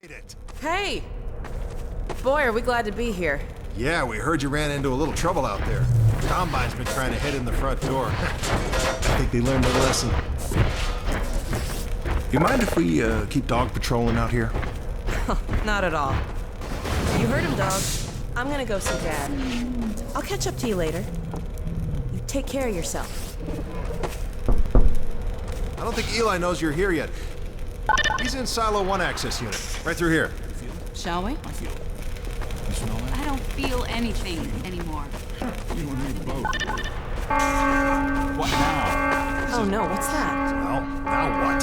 It. Hey! Boy, are we glad to be here. Yeah, we heard you ran into a little trouble out there. Combine's been trying to head in the front door. I think they learned their lesson. You mind if we keep dog patrolling out here? Not at all. You heard him, dog. I'm gonna go see Dad. I'll catch up to you later. You take care of yourself. I don't think Eli knows you're here yet. He's in Silo 1 access unit, right through here. Shall we? I feel. You smell it? I don't feel anything anymore. You and me both. What now? Oh no, what's that? Well, now what?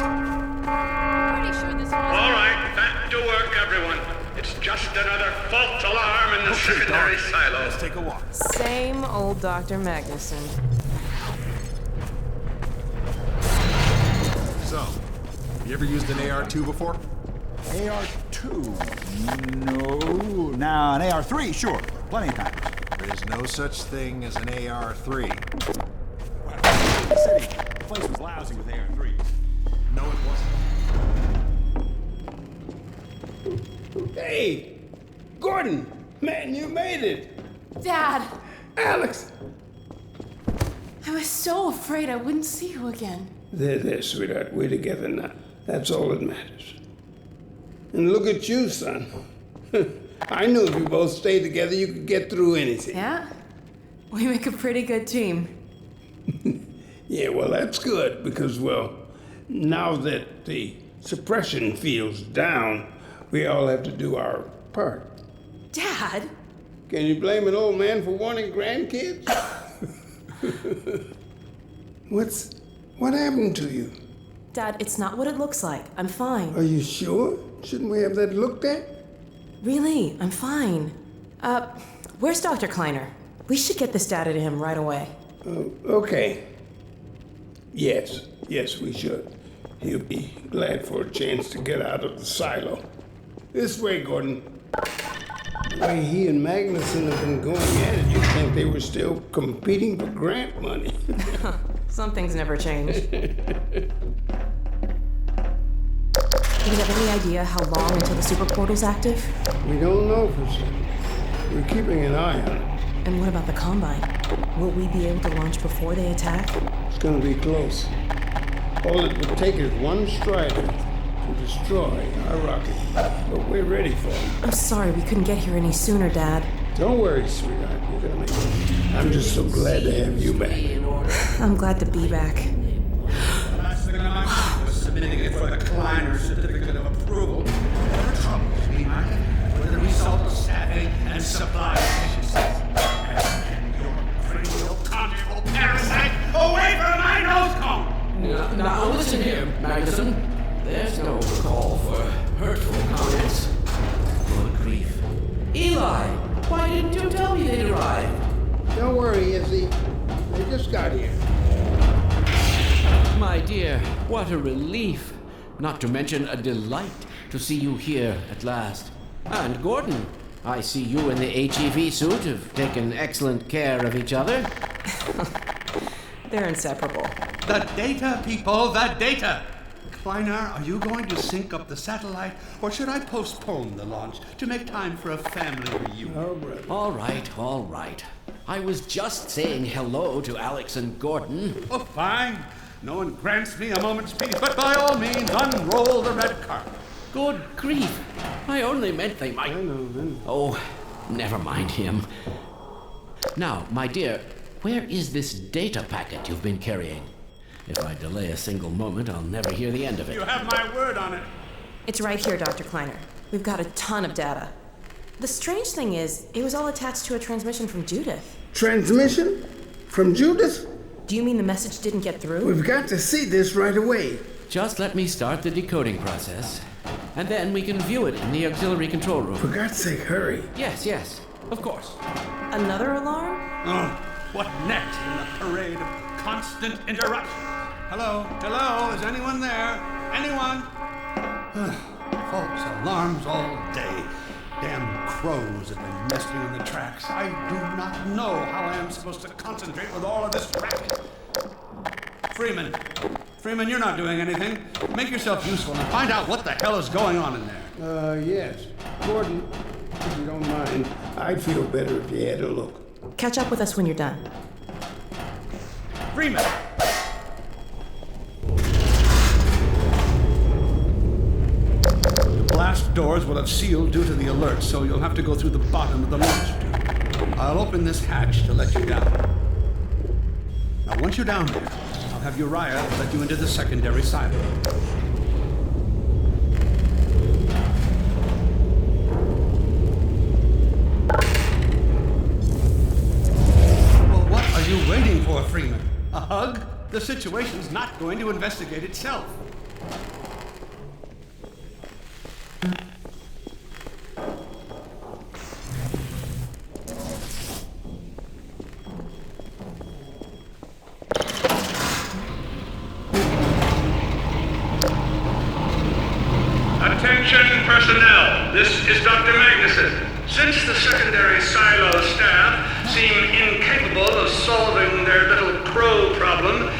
Pretty sure this was... All right, back to work, everyone. It's just another false alarm in the secondary silo. Let's take a walk. Same old Dr. Magnuson. So, you ever used an AR-2 before? AR-2? No. Now, an AR-3, sure. Plenty of times. There's no such thing as an AR-3. Well, the city, the place was lousy with AR-3s. No, it wasn't. Hey, Gordon, man, you made it. Dad, Alex. I was so afraid I wouldn't see you again. There, sweetheart. We're together now. That's all that matters. And look at you, son. I knew if you both stayed together, you could get through anything. Yeah? We make a pretty good team. Yeah, well, that's good because, well, now that the suppression field's down, we all have to do our part. Dad? Can you blame an old man for wanting grandkids? What happened to you? Dad, it's not what it looks like. I'm fine. Are you sure? Shouldn't we have that looked at? Really, I'm fine. Where's Dr. Kleiner? We should get this data to him right away. Okay. Yes, we should. He'll be glad for a chance to get out of the silo. This way, Gordon. The way he and Magnuson have been going at it, you'd think they were still competing for grant money. Some things never change. Do you have any idea how long until the super portal's active? We don't know for certain. We're keeping an eye on it. And what about the Combine? Will we be able to launch before they attack? It's gonna be close. All it would take is one Strider to destroy our rocket. But we're ready for it. I'm sorry we couldn't get here any sooner, Dad. Don't worry, sweetheart. You're gonna make it. I'm just so glad to have you back. I'm glad to be back. Last thing on my mind was submitting it for the Kleiner certificate of approval. Whatever troubles me, Martin, were the result of staffing and supply deficiencies. And your cranial conjugal parasite away from my nose cone! Now listen here, Magnuson. There's no call for hurtful comments. Good grief. Eli, why didn't you tell me they'd arrived? Don't worry, Izzy. They just got here. My dear, what a relief. Not to mention a delight to see you here at last. And Gordon, I see you and the HEV suit have taken excellent care of each other. They're inseparable. The data, people, the data! Kleiner, are you going to sync up the satellite, or should I postpone the launch to make time for a family reunion? Oh, brother. All right. I was just saying hello to Alex and Gordon. Oh, fine. No one grants me a moment's peace, but by all means, unroll the red carpet. Good grief. I only meant they might... I know. Oh, never mind him. Now, my dear, where is this data packet you've been carrying? If I delay a single moment, I'll never hear the end of it. You have my word on it. It's right here, Dr. Kleiner. We've got a ton of data. The strange thing is, it was all attached to a transmission from Judith. Transmission? From Judith? Do you mean the message didn't get through? We've got to see this right away. Just let me start the decoding process, and then we can view it in the auxiliary control room. For God's sake, hurry. Yes, of course. Another alarm? Oh, what next in the parade of constant interruptions? Hello, is anyone there? Anyone? False alarms all day. Damn crows have been nesting in the tracks. I do not know how I am supposed to concentrate with all of this racket. Freeman, Freeman, you're not doing anything. Make yourself useful and find out what the hell is going on in there. Yes. Gordon, if you don't mind, I'd feel better if you had a look. Catch up with us when you're done. Freeman! The blast doors will have sealed due to the alert, so you'll have to go through the bottom of the launch tube. I'll open this hatch to let you down. Now, once you're down there, I'll have Uriah let you into the secondary silo. Well, what are you waiting for, Freeman? A hug? The situation's not going to investigate itself. Attention personnel, this is Dr. Magnuson. Since the secondary silo staff seem incapable of solving their little crow problem,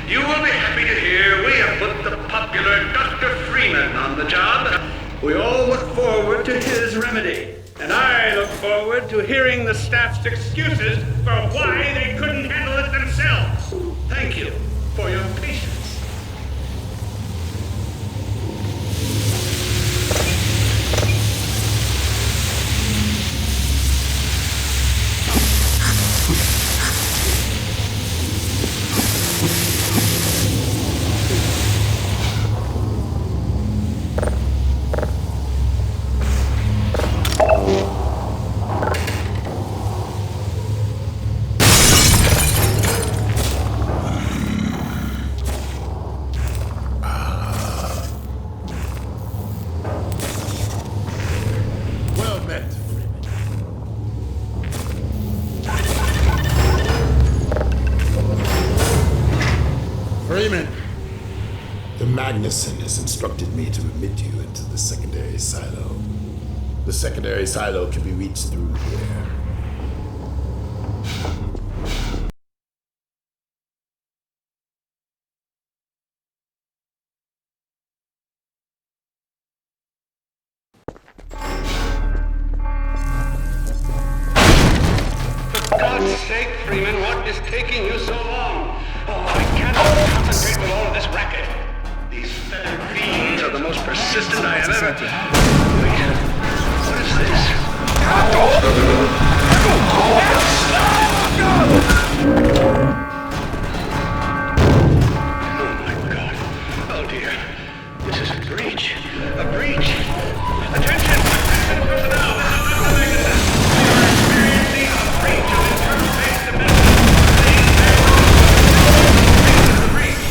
you will be happy to hear we have put the popular Dr. Freeman on the job. We all look forward to his remedy, and I look forward to hearing the staff's excuses for why they couldn't handle it themselves. Thank you for your patience. Well met, Freeman. Freeman, the Magnuson has instructed me to admit you into the secondary silo. The secondary silo can be reached through here. For God's sake, Freeman, what is taking you so long? Oh, I cannot concentrate with all of this racket. These feathered fiends are the most persistent I have ever... Wait, what is this? Oh my God. Oh dear. This is a breach. A breach. Attention! Attention personnel! This is Dr. Magnuson. We are experiencing a breach of internal base defenses. This is the breach.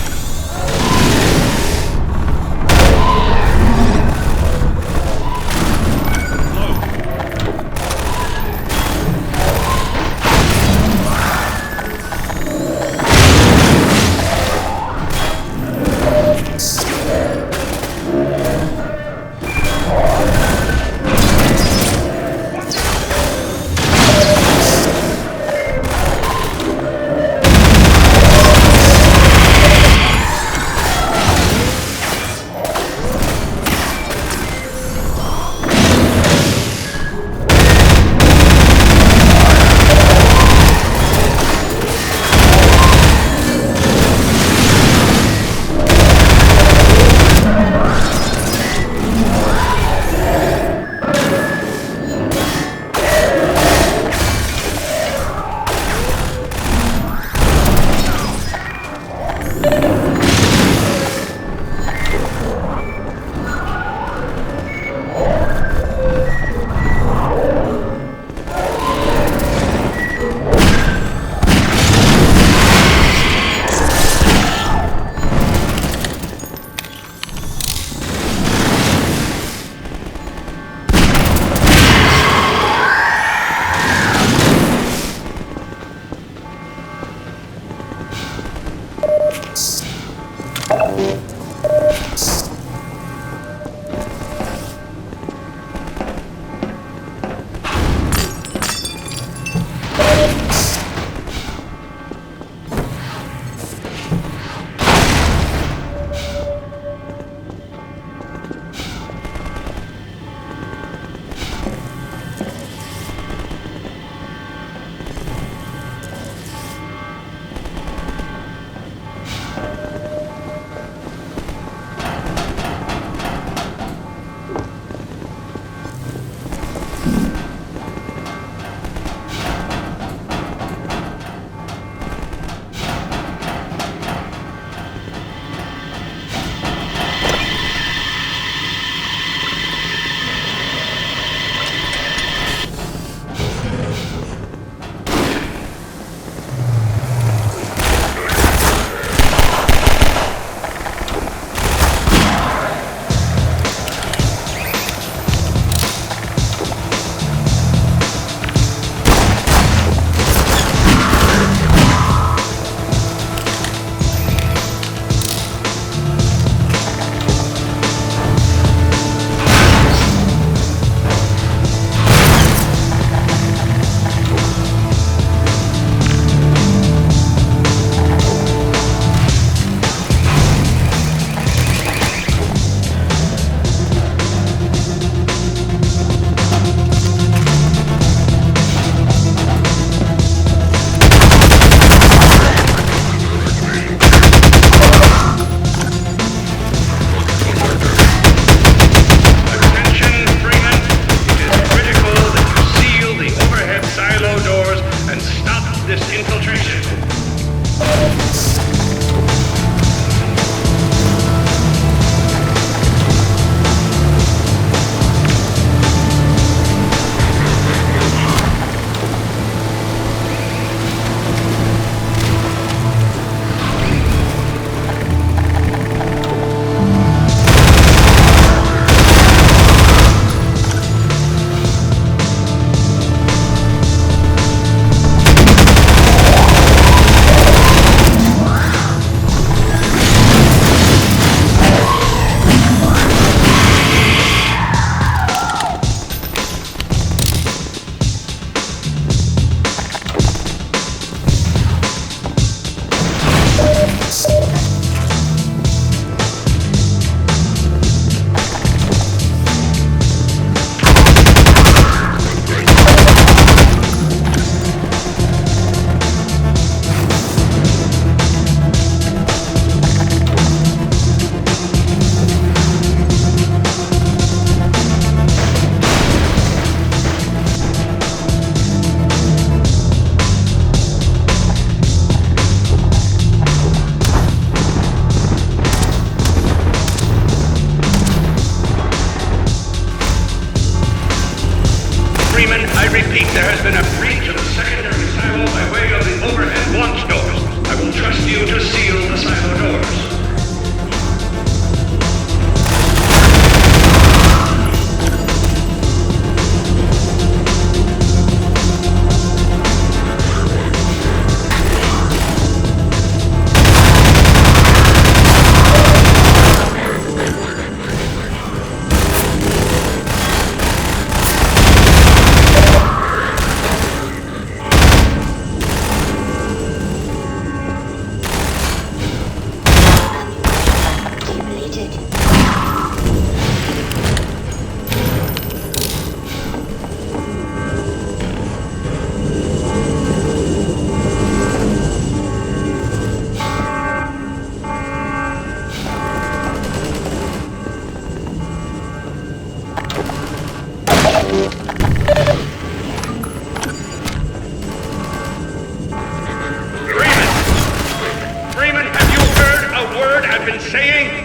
repeat, there has been a breach of the secondary silo by way of the overhead launch doors. I will trust you to seal the silo doors.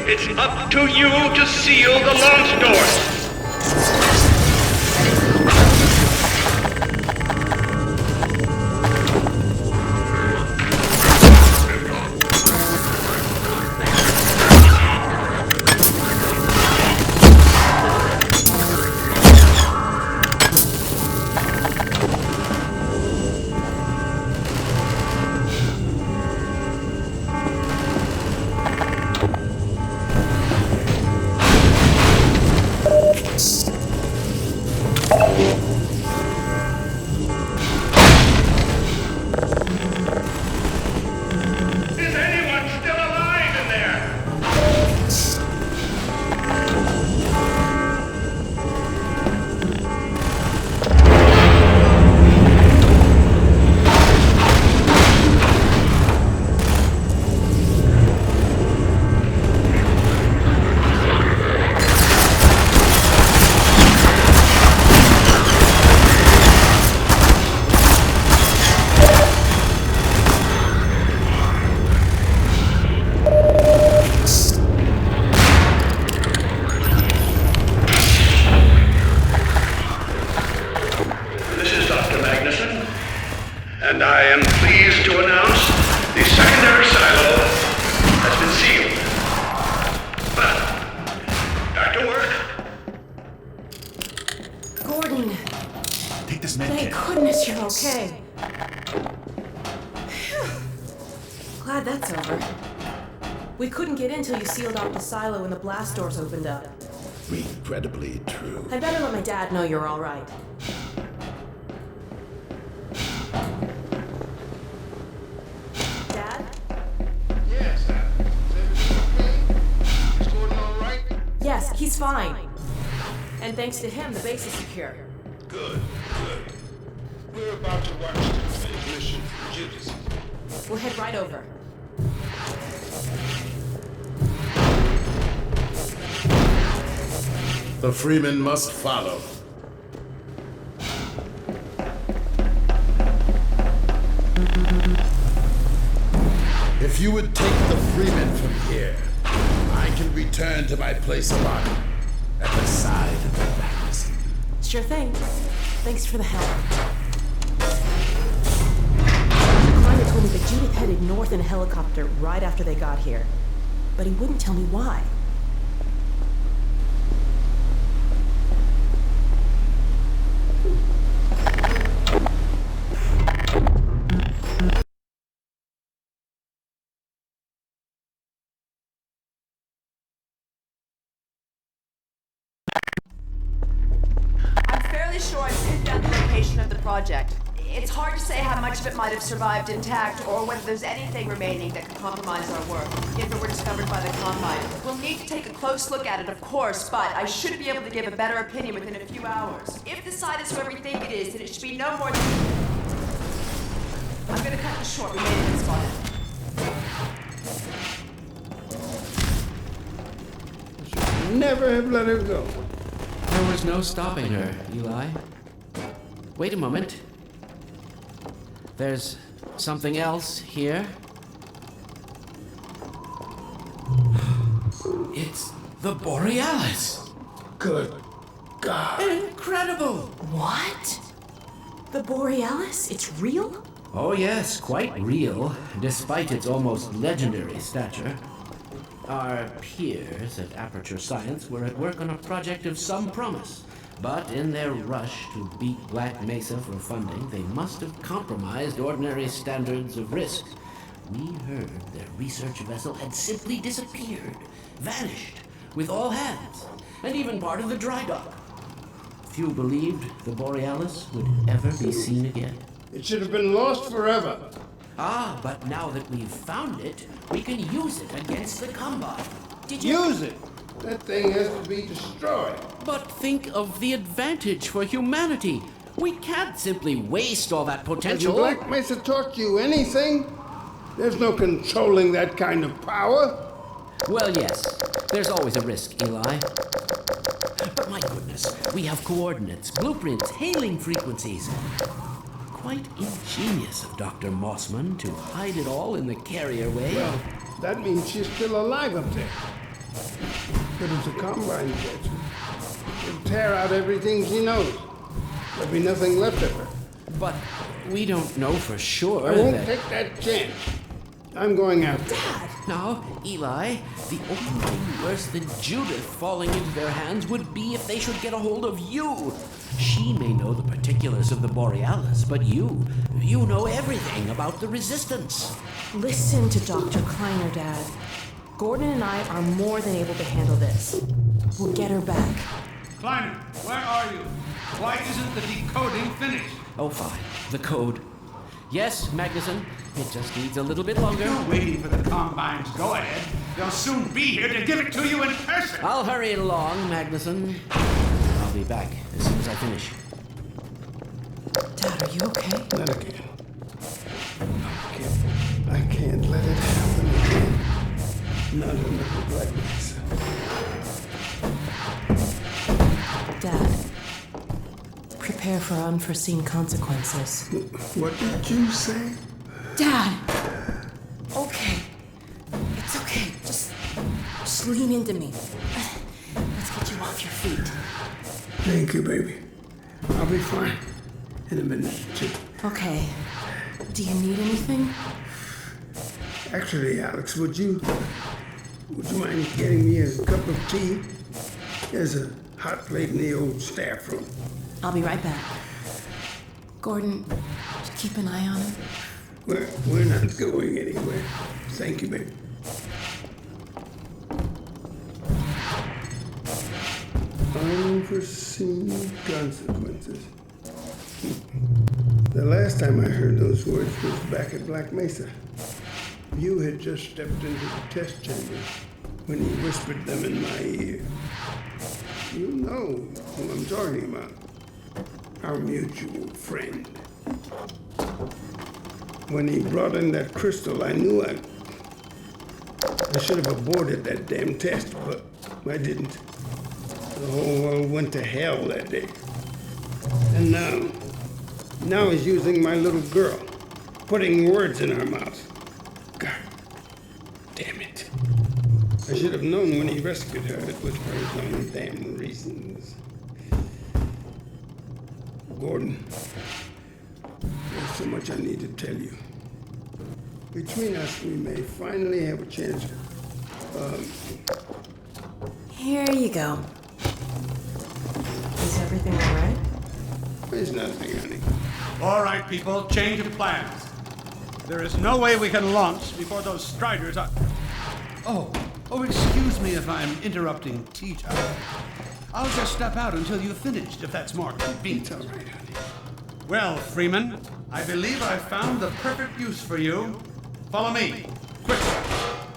It's up to you to seal the launch doors. And I am pleased to announce the secondary silo has been sealed. Well, back to work. Gordon, Take this med thank kit. goodness you're okay. Glad that's over. We couldn't get in till you sealed off the silo and the blast doors opened up. Incredibly true. I'd better let my dad know you're all right. Dad? Yes, is everything okay? Is Gordon all right? Yes, he's fine. And thanks to him, the base is secure. Good, good. We're about to watch the transmission from Judas. We'll head right over. The Freeman must follow. If you would take the Freeman from here, I can return to my place of honor at the side of the Magnuson. Sure thing. Thanks for the help. The climber told me that Judith headed north in a helicopter right after they got here. But he wouldn't tell me why. I'm fairly sure I've pinned down the location of the project. It's hard to say how much of it might have survived intact or whether there's anything remaining that could compromise our work if it were discovered by the Combine. We'll need to take a close look at it, of course, but I should be able to give a better opinion within a few hours. If the site is whoever we think it is, then it should be no more than... I'm gonna cut this short. We made it and spotted. Never have let her go. There was no stopping her, Eli. Wait a moment. There's something else here. It's the Borealis. Good God. Incredible! What? The Borealis? It's real? Oh, yes, quite real, despite its almost legendary stature. Our peers at Aperture Science were at work on a project of some promise, but in their rush to beat Black Mesa for funding, they must have compromised ordinary standards of risk. We heard their research vessel had simply disappeared, vanished, with all hands, and even part of the dry dock. Few believed the Borealis would ever be seen again. It should have been lost forever. Ah, but now that we've found it, we can use it against the Combine. Did you... Use it! That thing has to be destroyed. But think of the advantage for humanity. We can't simply waste all that potential. Has Black Mesa taught you anything? There's no controlling that kind of power. Well, yes. There's always a risk, Eli. But my goodness, we have coordinates, blueprints, hailing frequencies. Quite ingenious of Dr. Mossman to hide it all in the carrier way. Well, that means she's still alive up there. But if the Combine gets her, it'll tear out everything she knows. There'll be nothing left of her. But we don't know for sure I won't that... take that chance. I'm going after her. Now, Eli, the only thing worse than Judith falling into their hands would be if they should get a hold of you. She may know the particulars of the Borealis, but you know everything about the Resistance. Listen to Dr. Kleiner, Dad. Gordon and I are more than able to handle this. We'll get her back. Kleiner, where are you? Why isn't the decoding finished? Oh, fine. The code. Yes, Magnuson. It just needs a little bit longer. You're waiting for the Combine's go-ahead. They'll soon be here to give it to you in person. I'll hurry it along, Magnuson. I'll be back as soon as I finish. Dad, are you okay? Not again. I can't let it happen again. Not another Black Mesa. Dad, prepare for unforeseen consequences. What did you say? Dad! Okay. It's okay. Just lean into me. Let's get you off your feet. Thank you, baby. I'll be fine in a minute or two. Okay. Do you need anything? Actually, Alex, would you mind getting me a cup of tea? There's a hot plate in the old staff room. I'll be right back. Gordon, just keep an eye on him. We're not going anywhere. Thank you, baby. Unforeseen consequences. The last time I heard those words was back at Black Mesa. You had just stepped into the test chamber when he whispered them in my ear. You know who I'm talking about. Our mutual friend. When he brought in that crystal, I knew I should have aborted that damn test, but I didn't. The whole world went to hell that day. And now he's using my little girl, putting words in her mouth. God damn it. I should have known when he rescued her it was for his own damn reasons. Gordon, there's so much I need to tell you. Between us, we may finally have a chance. Here you go. Is everything all right? There's nothing, honey. All right, people, change of plans. There is no way we can launch before those Striders are... Oh, excuse me if I'm interrupting tea time. I'll just step out until you've finished, if that's more convenient. It's all right, honey. Well, Freeman, I believe I've found the perfect use for you. Follow me, quickly.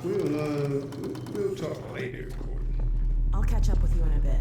We'll talk later, Gordon. I'll catch up with you in a bit.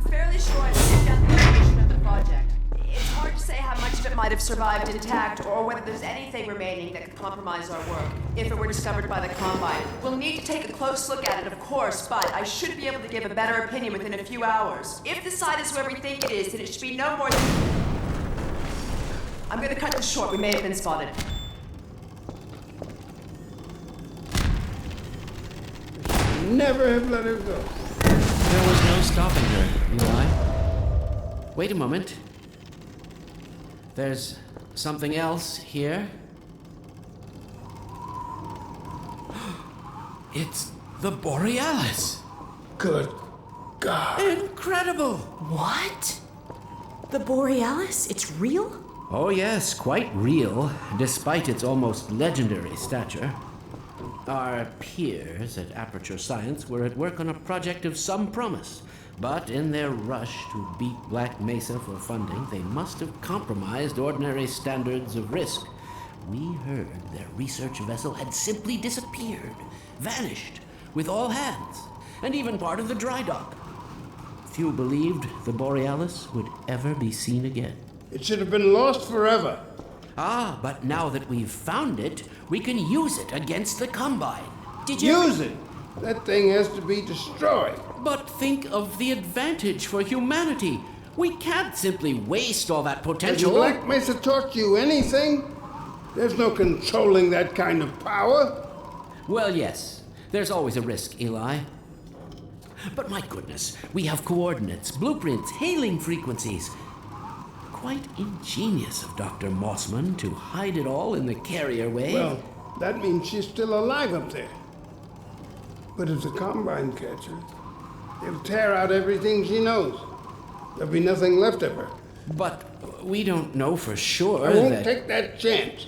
I'm fairly sure I've pinned down the location of the project. It's hard to say how much of it might have survived intact or whether there's anything remaining that could compromise our work if it were discovered by the Combine. We'll need to take a close look at it, of course, but I should be able to give a better opinion within a few hours. If the site is where we think it is, then it should be no more than... I'm gonna cut this short. We may have been spotted. Never have let her go. There was no stopping her, Eli. Wait a moment. There's something else here. It's the Borealis. Good God. Incredible! What? The Borealis? It's real? Oh, yes, quite real, despite its almost legendary stature. Our peers at Aperture Science were at work on a project of some promise, but in their rush to beat Black Mesa for funding, they must have compromised ordinary standards of risk. We heard their research vessel had simply disappeared, vanished, with all hands, and even part of the dry dock. Few believed the Borealis would ever be seen again. It should have been lost forever. Ah, but now that we've found it, we can use it against the Combine. Did you... Use it! That thing has to be destroyed. But think of the advantage for humanity. We can't simply waste all that Has potential. Black Mesa taught you anything? There's no controlling that kind of power. Well, yes. There's always a risk, Eli. But my goodness, we have coordinates, blueprints, hailing frequencies. Quite ingenious of Dr. Mossman to hide it all in the carrier wave. Well, that means she's still alive up there. But if the Combine catch her, they'll tear out everything she knows. There'll be nothing left of her. But we don't know for sure I won't that... take that chance.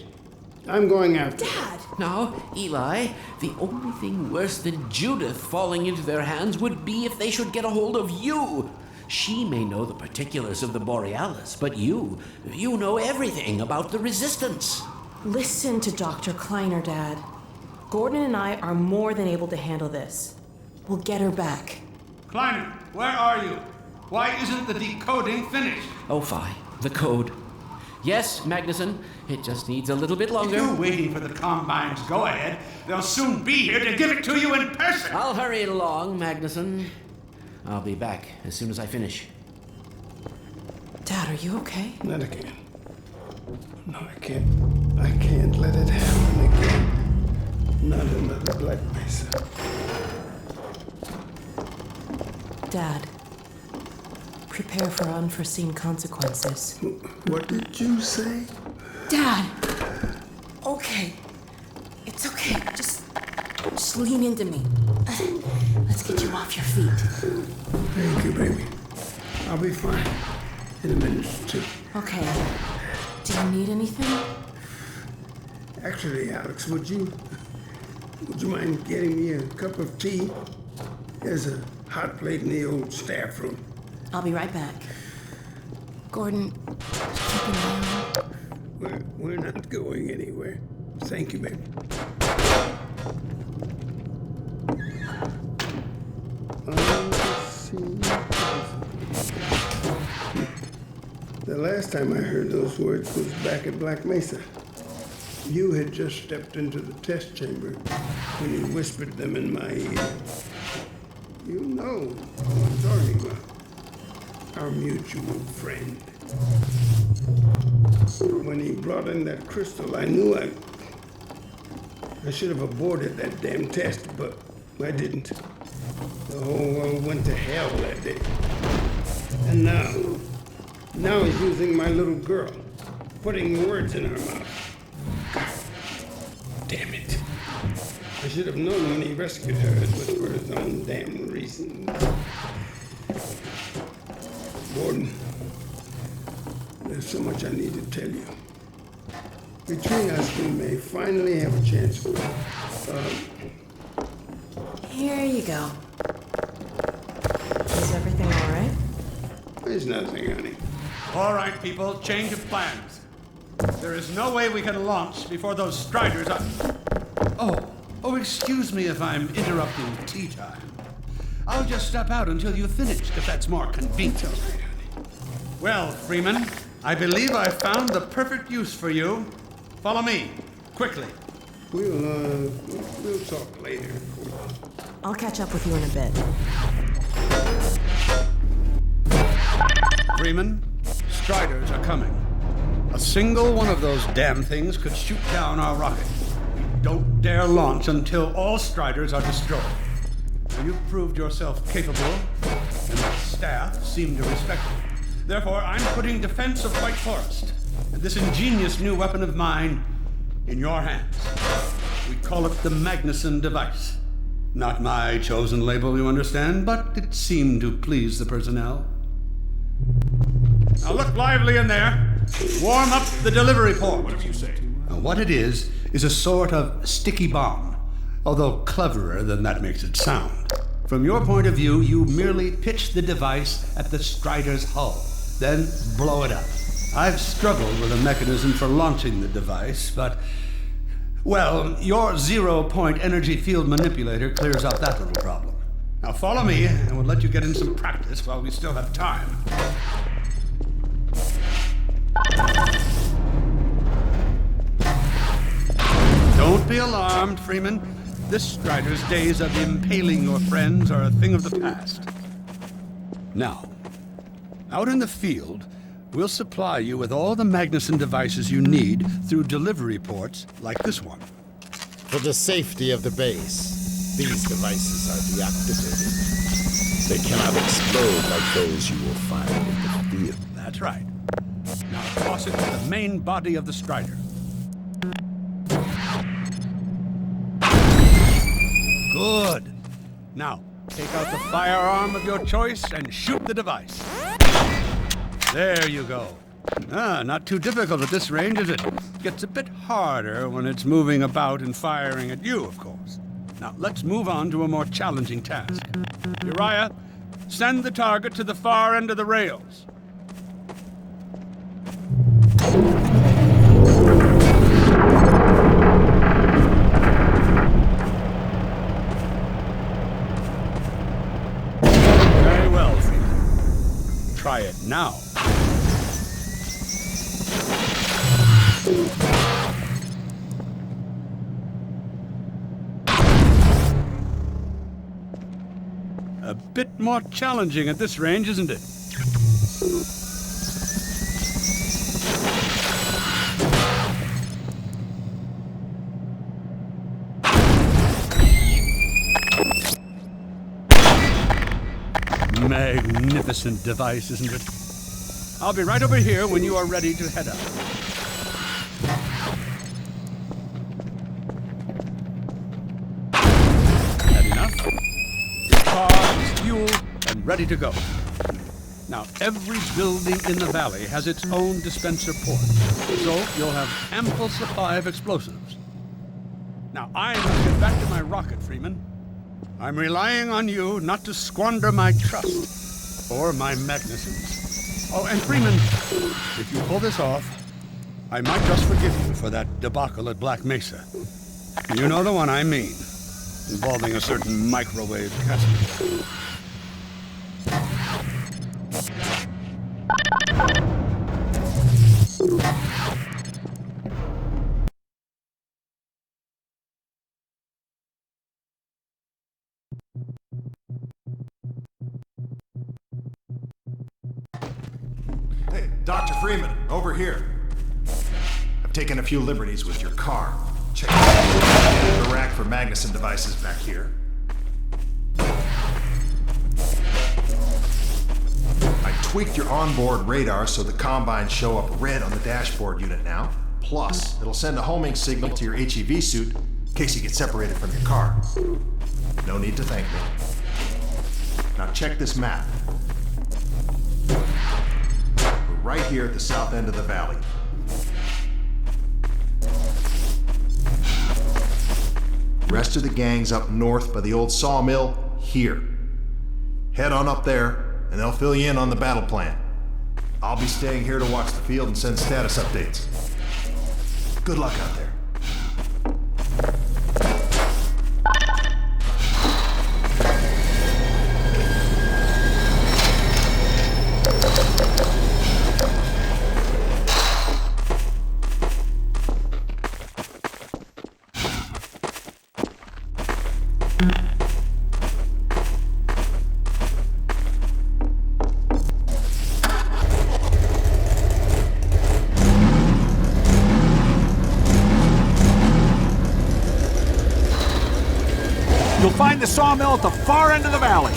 I'm going after her. Dad! Now, Eli, the only thing worse than Judith falling into their hands would be if they should get a hold of you. She may know the particulars of the Borealis, but you know everything about the Resistance. Listen to Dr. Kleiner, Dad. Gordon and I are more than able to handle this. We'll get her back. Kleiner, where are you? Why isn't the decoding finished? Oh, fine. The code. Yes, Magnuson. It just needs a little bit longer. If you're waiting for the Combine's go-ahead, they'll soon be here to give it to you in person. I'll hurry it along, Magnuson. I'll be back as soon as I finish. Dad, are you okay? Not again. No, I can't. I can't let it happen again. Not another Black Mesa. Dad, prepare for unforeseen consequences. What did you say? Dad! Okay. It's okay. Just lean into me. Let's get you off your feet. Thank you, baby. I'll be fine in a minute or two. Okay. Do you need anything? Actually, Alex, would you mind getting me a cup of tea? There's a hot plate in the old staff room. I'll be right back. Gordon, keep an eye on. We're not going anywhere. Thank you, baby. The last time I heard those words was back at Black Mesa. You had just stepped into the test chamber when you whispered them in my ear. You know who I'm talking about. Our mutual friend. When he brought in that crystal, I knew I should have aborted that damn test, but I didn't. The whole world went to hell that day. And now he's using my little girl, putting words in her mouth. God damn it. I should have known when he rescued her it was for his own damn reasons. Gordon, there's so much I need to tell you. Between us, we may finally have a chance. Here you go. Is everything all right? There's nothing, honey. All right, people, change of plans. There is no way we can launch before those Striders are... Oh, excuse me if I'm interrupting tea time. I'll just step out until you've finished, if that's more convenient. Well, Freeman, I believe I found the perfect use for you. Follow me, quickly. We'll talk later. I'll catch up with you in a bit. Freeman, Striders are coming. A single one of those damn things could shoot down our rocket. Don't dare launch until all Striders are destroyed. You've proved yourself capable, and the staff seem to respect you. Therefore, I'm putting defense of White Forest and this ingenious new weapon of mine in your hands. We call it the Magnuson device. Not my chosen label, you understand, but it seemed to please the personnel. Now look lively in there. Warm up the delivery port. Whatever you say. Now, what it is a sort of sticky bomb, although cleverer than that makes it sound. From your point of view, you merely pitch the device at the Strider's hull, then blow it up. I've struggled with a mechanism for launching the device, but, well, your zero-point energy field manipulator clears up that little problem. Now follow me, and we'll let you get in some practice while we still have time. Don't be alarmed, Freeman. This Strider's days of impaling your friends are a thing of the past. Now, out in the field, we'll supply you with all the Magnuson devices you need through delivery ports like this one. For the safety of the base, these devices are deactivated. They cannot explode like those you will find in the field. That's right. Now toss it to the main body of the Strider. Good. Now, take out the firearm of your choice and shoot the device. There you go. Not too difficult at this range, is it? Gets a bit harder when it's moving about and firing at you, of course. Now, let's move on to a more challenging task. Uriah, send the target to the far end of the rails. Very well, Freeman. Try it now. A bit more challenging at this range, isn't it? Magnificent device, isn't it? I'll be right over here when you are ready to head out. Had enough? Your car is fueled and ready to go. Now, every building in the valley has its own dispenser port, so you'll have ample supply of explosives. Now, I must get back to my rocket, Freeman. I'm relying on you not to squander my trust or my Magnusons. Oh, and Freeman, if you pull this off, I might just forgive you for that debacle at Black Mesa. You know the one I mean, involving a certain microwave casket. Hey, Dr. Freeman, over here. I've taken a few liberties with your car. Check the rack for Magnuson devices back here. I tweaked your onboard radar so the combines show up red on the dashboard unit now. Plus, it'll send a homing signal to your HEV suit in case you get separated from your car. No need to thank me. Now check this map. We're right here at the south end of the valley. Rest of the gang's up north by the old sawmill here. Head on up there, and they'll fill you in on the battle plan. I'll be staying here to watch the field and send status updates. Good luck out there. find the sawmill at the far end of the valley.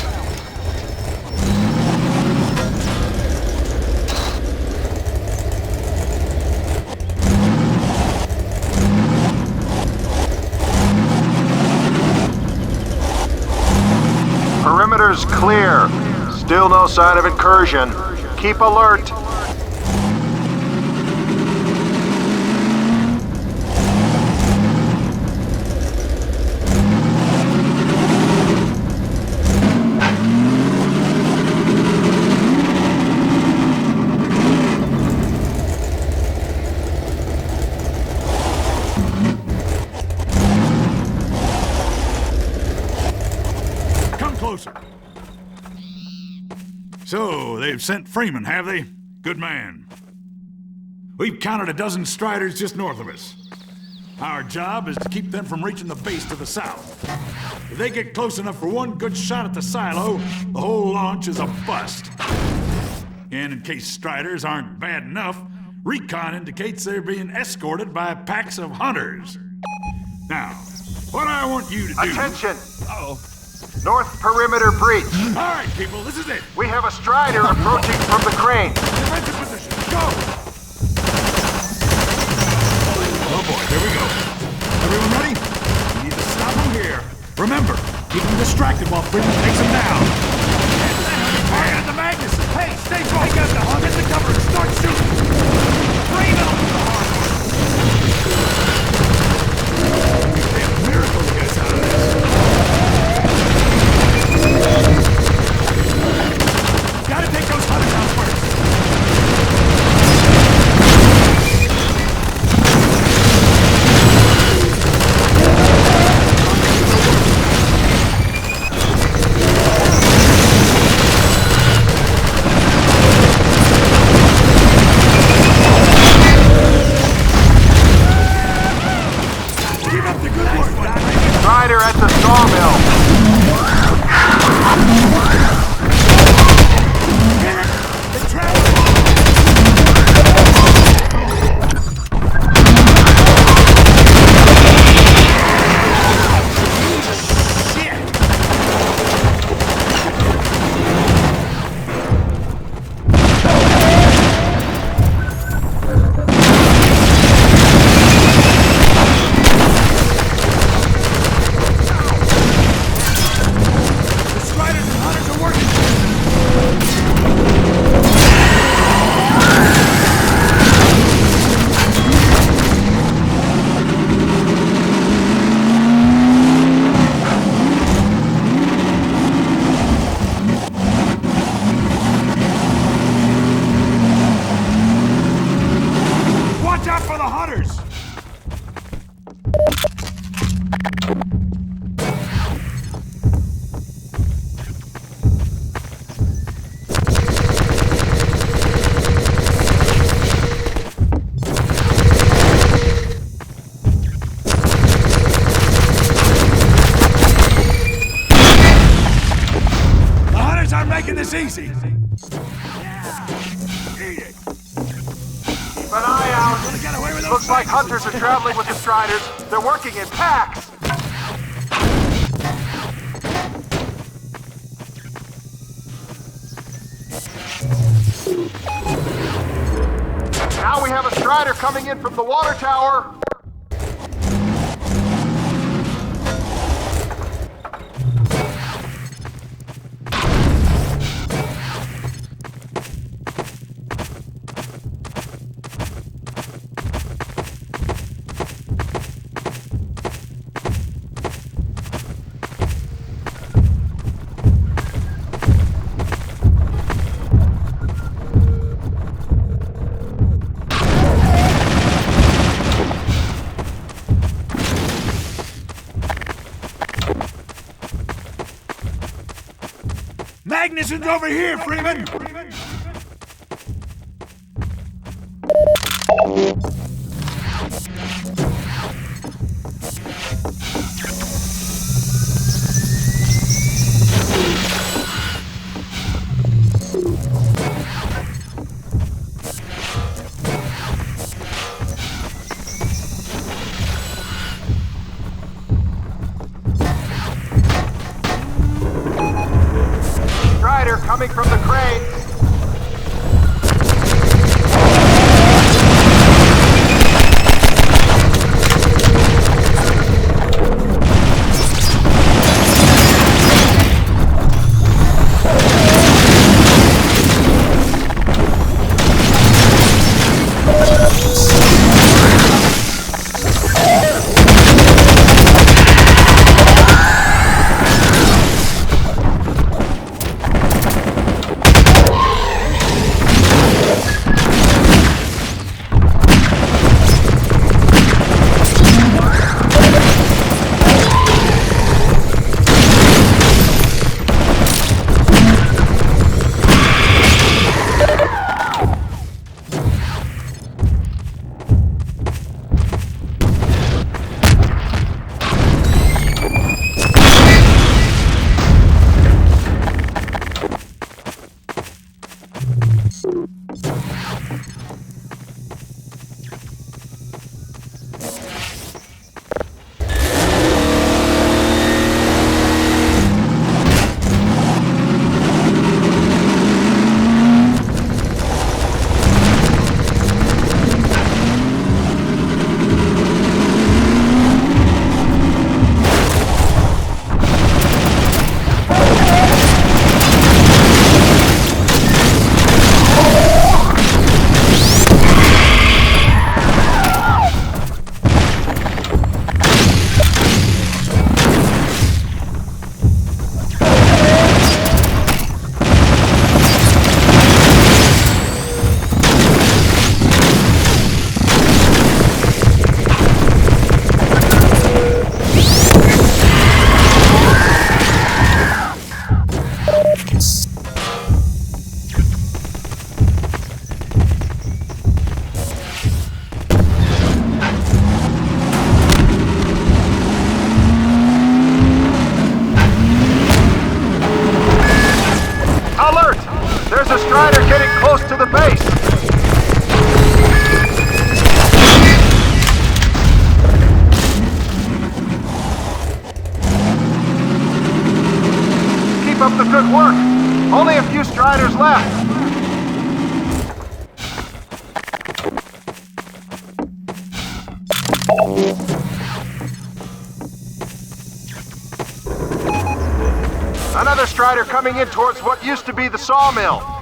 Perimeter's clear. Still no sign of incursion. Keep alert. So, they've sent Freeman, have they? Good man. We've counted a dozen Striders just north of us. Our job is to keep them from reaching the base to the south. If they get close enough for one good shot at the silo, the whole launch is a bust. And in case Striders aren't bad enough, recon indicates they're being escorted by packs of hunters. Now, what I want you to do... Attention! Uh-oh. North perimeter breach. All right, people, this is it. We have a Strider approaching from the crane. Defensive position, go! Oh boy, here we go. Everyone ready? We need to stop them here. Remember, keep them distracted while Freeman takes them down. Fire at the Magnus! Hey, stay close! Take out the hug, get the cover, and start shooting! Freeman! Damn miracle to get us out of this. Gotta take those hunters out first. Keep up the good work, Doc. Strider at the sawmill. Easy. Keep an eye out. Looks like hunters are traveling with the Striders. They're working in packs. Now we have a Strider coming in from the water tower. Magnuson's over here, Freeman! There's a Strider getting close to the base! Keep up the good work! Only a few Striders left! Another Strider coming in towards what used to be the sawmill.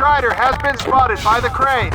Strider has been spotted by the cranes.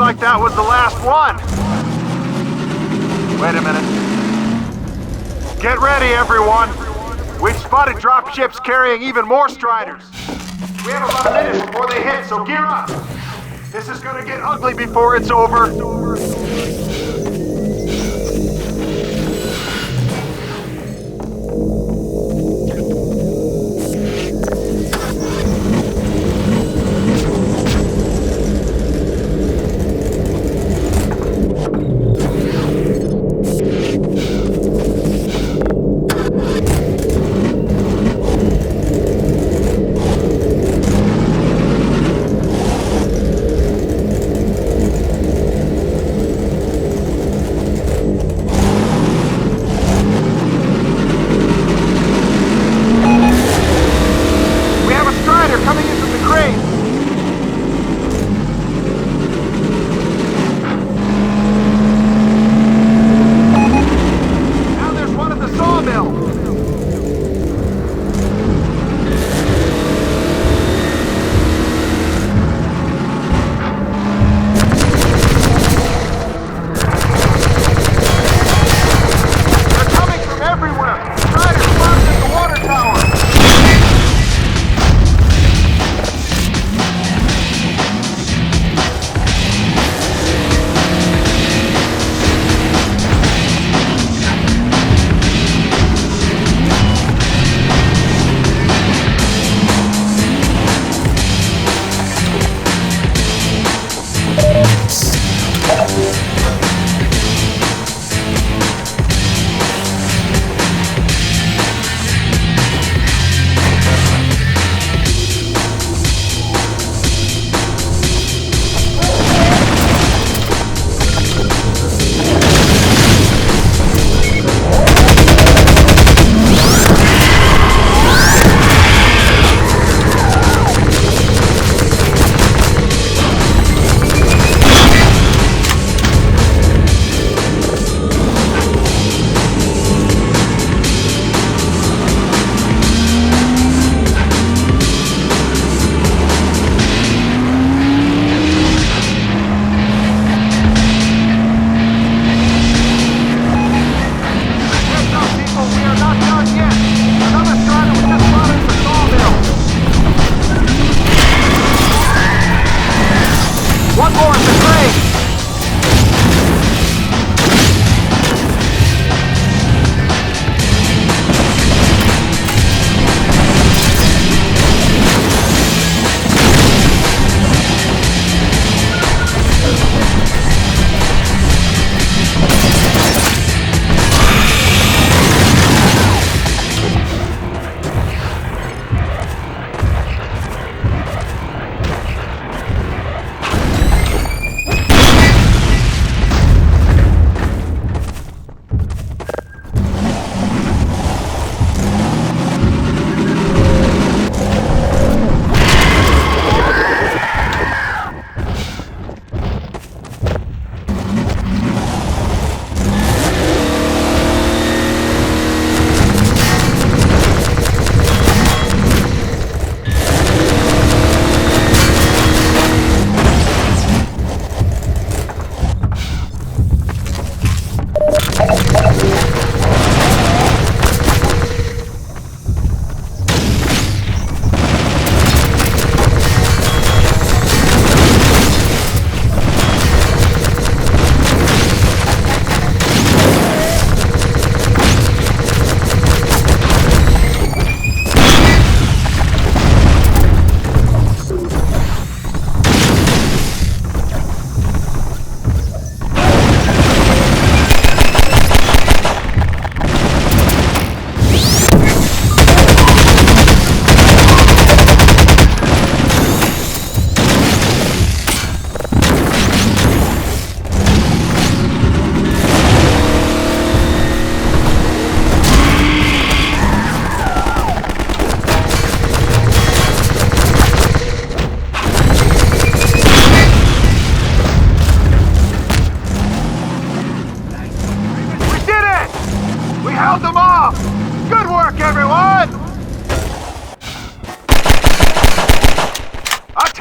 like that was the last one. Wait a minute. Get ready, everyone. We've spotted drop ships carrying even more Striders. We have about a minute before they hit, so gear up. This is gonna get ugly before it's over.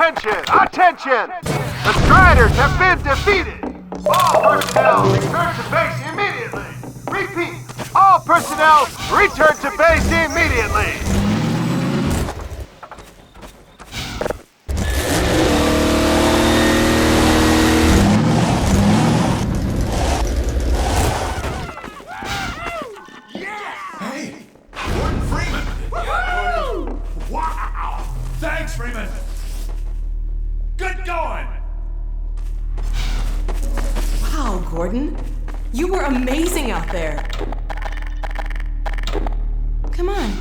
Attention! Attention! The Striders have been defeated! All personnel return to base immediately! Repeat, all personnel return to base immediately! Hey, Gordon Freeman! Wow! Thanks, Freeman! Good going! Wow, Gordon. You were amazing out there. Come on.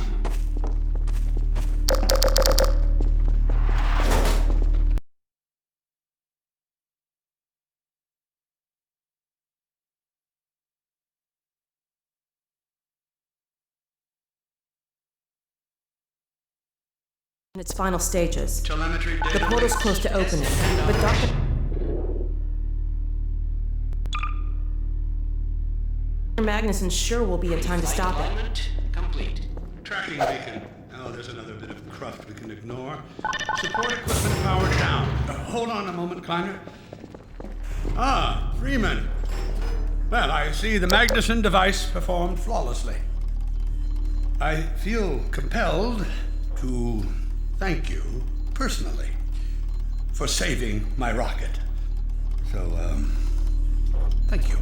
In its final stages. Telemetry The data portal's links. close to opening, but Dr. Magnuson sure will be in time to stop it. Alignment complete. Tracking beacon. Oh, there's another bit of cruft we can ignore. Support equipment powered down. Hold on a moment, Kleiner. Ah, Freeman. Well, I see the Magnuson device performed flawlessly. I feel compelled to thank you personally for saving my rocket. So, thank you.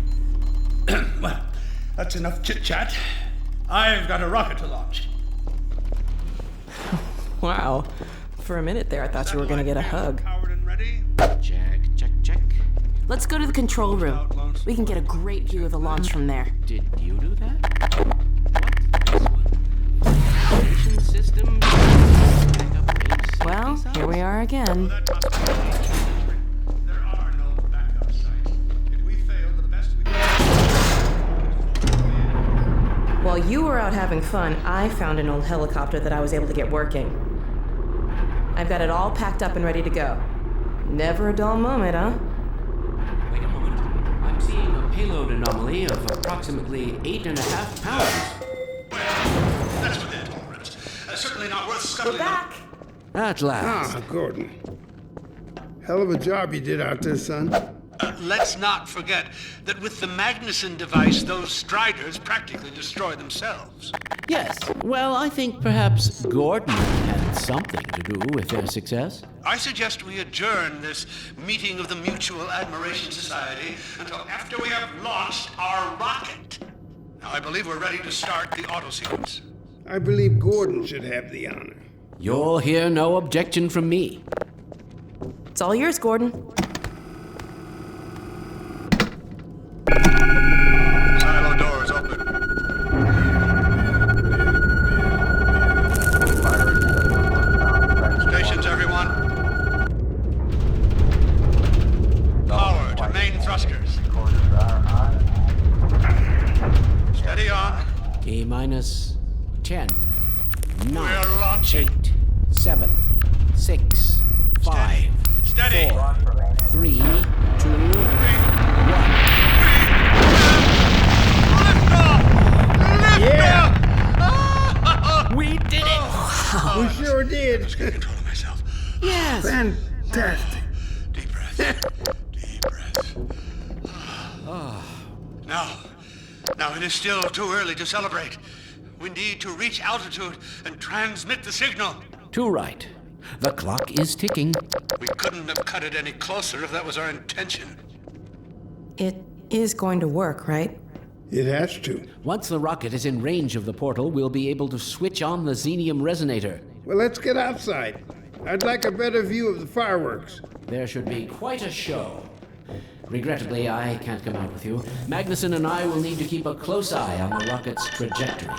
Well, that's enough chit-chat. I've got a rocket to launch. Wow. For a minute there, I thought you were gonna get a hug. Powered and ready. Check, check, check. Let's go to the control room. We can get a great view of the launch from there. Did you do that? What's this one? Navigation system. Backup base. Well, here we are again. That must be there are no backup sites. If we fail to the best we can. While you were out having fun, I found an old helicopter that I was able to get working. I've got it all packed up and ready to go. Never a dull moment, huh? Wait a moment. I'm seeing a payload anomaly of approximately 8.5 pounds. Well, that's within tolerance. Certainly not worth We're scuttling. back! At last. Ah, Gordon. Hell of a job you did out there, son. Let's not forget that with the Magnuson device, those Striders practically destroy themselves. Yes. Well, I think perhaps Gordon had something to do with their success. I suggest we adjourn this meeting of the Mutual Admiration Society until after we have launched our rocket. Now, I believe we're ready to start the auto sequence. I believe Gordon should have the honor. You'll hear no objection from me. It's all yours, Gordon. Silo doors open. Stations, everyone. Power to main thrusters. Steady on. T minus 10, 9, We're launching. 8, 7, 6, 5, Steady. 4, 3, 2, 1. Yeah! We did it! We sure did. Just get control of myself. Yes! Fantastic. Deep breath. Deep breath. Now it is still too early to celebrate. We need to reach altitude and transmit the signal. Too right. The clock is ticking. We couldn't have cut it any closer if that was our intention. It is going to work, right? It has to. Once the rocket is in range of the portal, we'll be able to switch on the xenium resonator. Well, let's get outside. I'd like a better view of the fireworks. There should be quite a show. Regrettably, I can't come out with you. Magnuson and I will need to keep a close eye on the rocket's trajectory.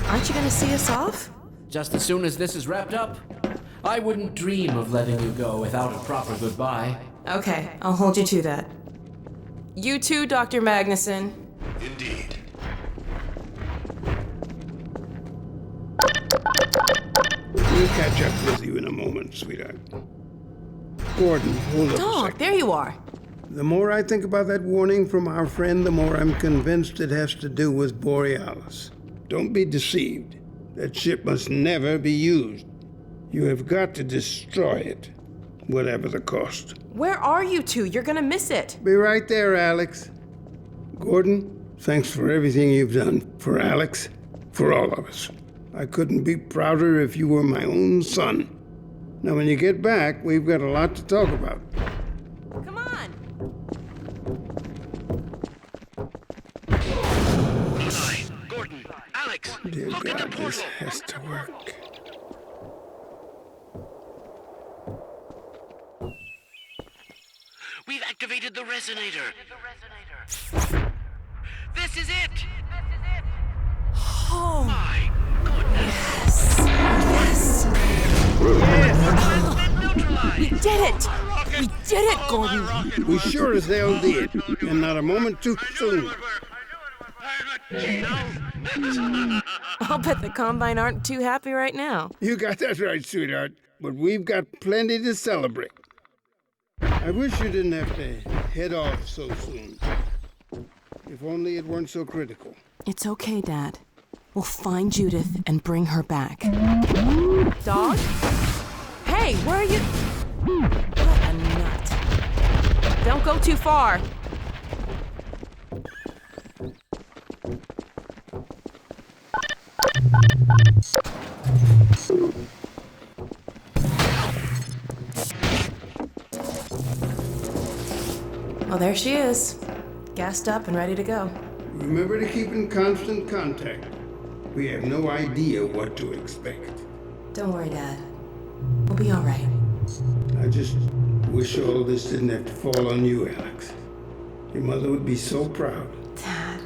Aren't you gonna see us off? Just as soon as this is wrapped up, I wouldn't dream of letting you go without a proper goodbye. Okay, I'll hold you to that. You too, Dr. Magnuson. Indeed. We'll catch up with you in a moment, sweetheart. Gordon, hold up a Dog, second. there you are. The more I think about that warning from our friend, the more I'm convinced it has to do with Borealis. Don't be deceived. That ship must never be used. You have got to destroy it. whatever the cost. Where are you two? You're gonna miss it. Be right there, Alex. Gordon, thanks for everything you've done. For Alex, for all of us. I couldn't be prouder if you were my own son. Now, when you get back, we've got a lot to talk about. Come on. Gordon, Alex, Dear God, this has to work. We've activated the resonator. This is it. Oh. My goodness. Yes. Neutralized. We did it. We did it, Gordon. We sure as hell did, and not a moment too soon. I'll bet the Combine aren't too happy right now. You got that right, sweetheart. But we've got plenty to celebrate. I wish you didn't have to head off so soon. If only it weren't so critical. It's okay, Dad. We'll find Judith and bring her back. Dog? Hey, where are you? What a nut. Don't go too far. Well, there she is. Gassed up and ready to go. Remember to keep in constant contact. We have no idea what to expect. Don't worry, Dad. We'll be all right. I just wish all this didn't have to fall on you, Alex. Your mother would be so proud. Dad.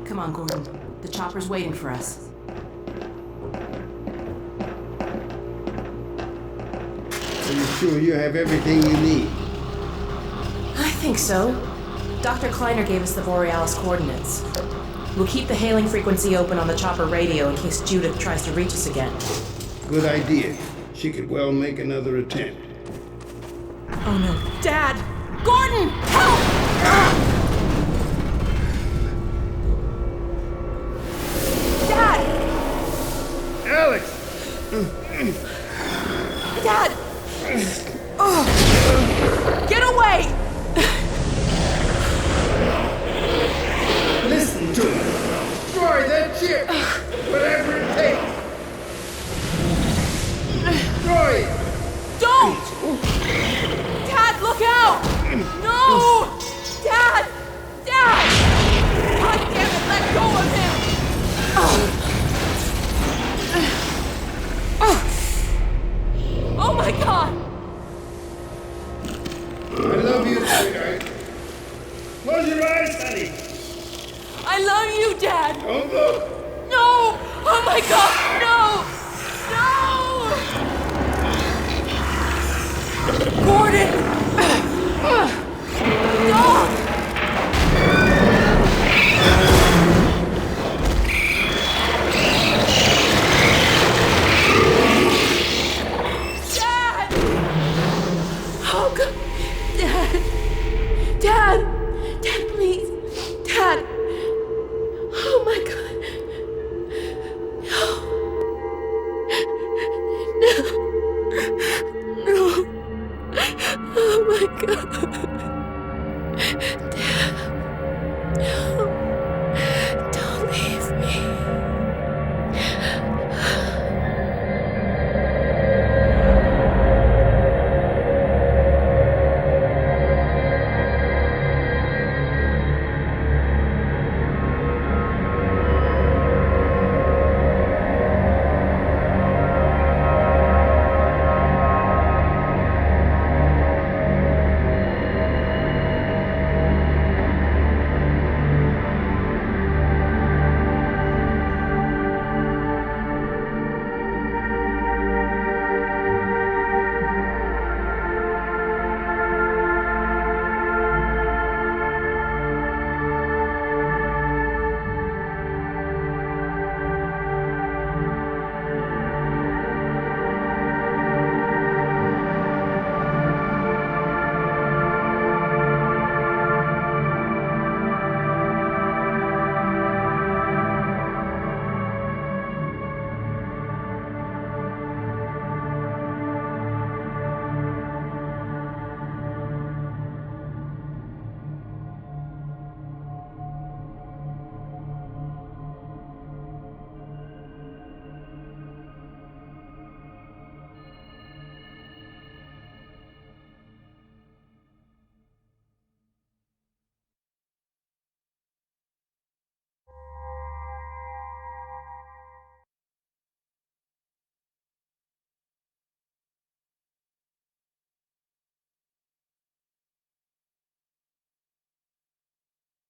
Come on, Gordon. The chopper's waiting for us. Are you sure you have everything you need? I think so. Dr. Kleiner gave us the Borealis coordinates. We'll keep the hailing frequency open on the chopper radio in case Judith tries to reach us again. Good idea. She could well make another attempt. Oh no. Dad! Gordon! Help! Dad! Alex! Dad!